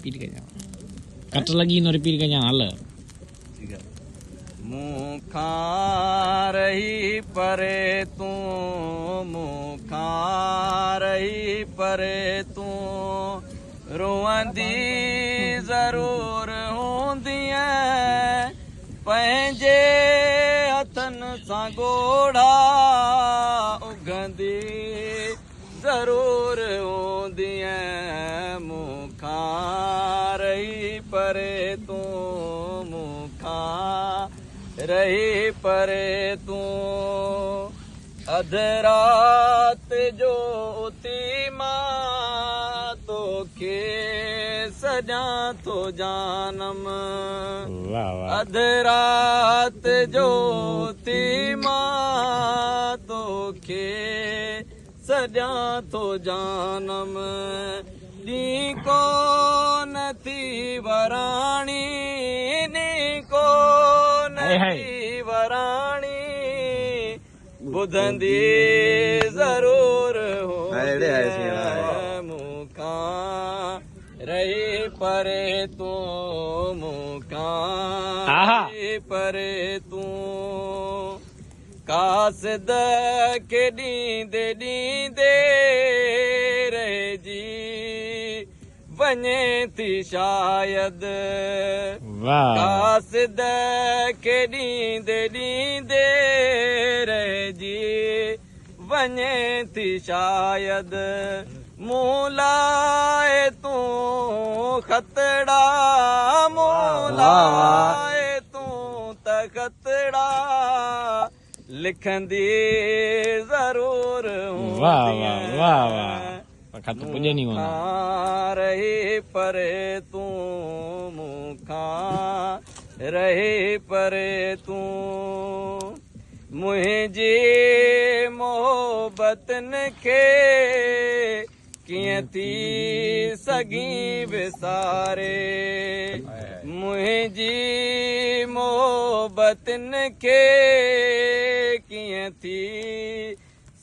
repeat कजां cut लगी नो repeat कजां हल मुखा रही परे तू मुखा रही परे तू रोंदी जरूर होंदी पंहिंजे हथनि सां गोड़ा उगंदी जरूर होंदी मुखा रही परे तू मुखा रही परे तू अध रात जो उती मां तोखे सॼां थो जानम अध रात जो उती मां तोखे सॼां थो जानम नी को नथी वराणी नी को नथी वराणी ॿुधंदी ज़रूर मुखा रही परे तू मुखा रही परे तू कासद के ॾींदे ॾींदे रहिजी वञे थी शायद कासद के ॾींदे ॾींदे रहिजी वञे थी शायद मूं लाइ तूं खतड़ा मूं लाइ तूं त खतड़ा लिखंदी ज़रूर खत पुॼे नी मुखा रही परे तू मुखा रही परे तू मुंहिंजी मोहबतनि खे कीअं थी सघी विसारे मुंहिंजी मोहबतनि खे कीअं थी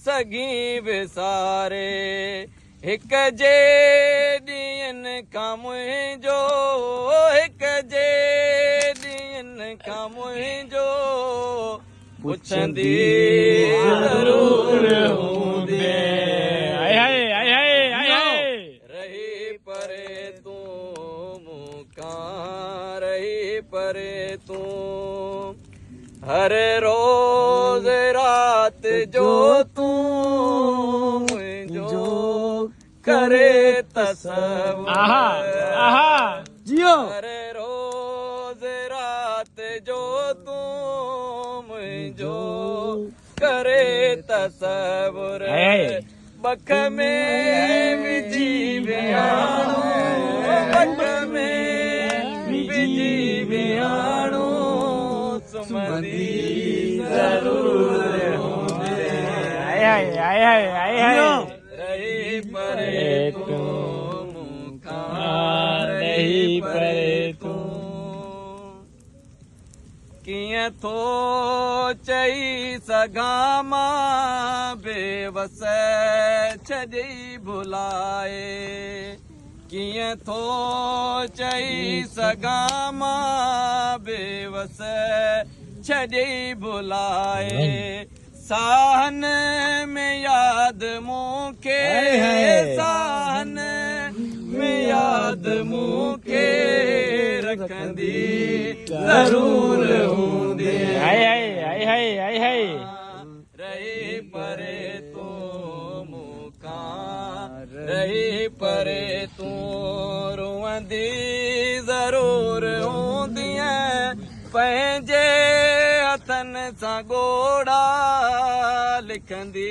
सघी विसारे हिक जे ॾींहंनि खां मुंहिंजो हिक जे ॾींहंनि खां मुंहिंजो पुछंदी ज़रूर हूंदी रही परे तू मुखा रही परे तू हर रोज़ रात जो तू मुंहिंजो करे तसव्वुर जियो हर रोज़ रात जो तू मुंहिंजो करे तसव्वुर बख में विझी वियाणो बख में विझी वियाणो सुमंदी ज़रूर रही परे तू मुखा रही परे तू कीअं थो चई सघां मां बेवस छॾी भुलाए कीअं थो चई सघां मां बेवस छॾी भुलाए साहन में याद मूंखे साहन में याद मूंखे रखंदी ज़रूर हूंदी रही परे तू मुखा रही परे तू रोंदी ज़रूर हूंदी पंहिंजे हथनि सां गोड़ा लिखंदी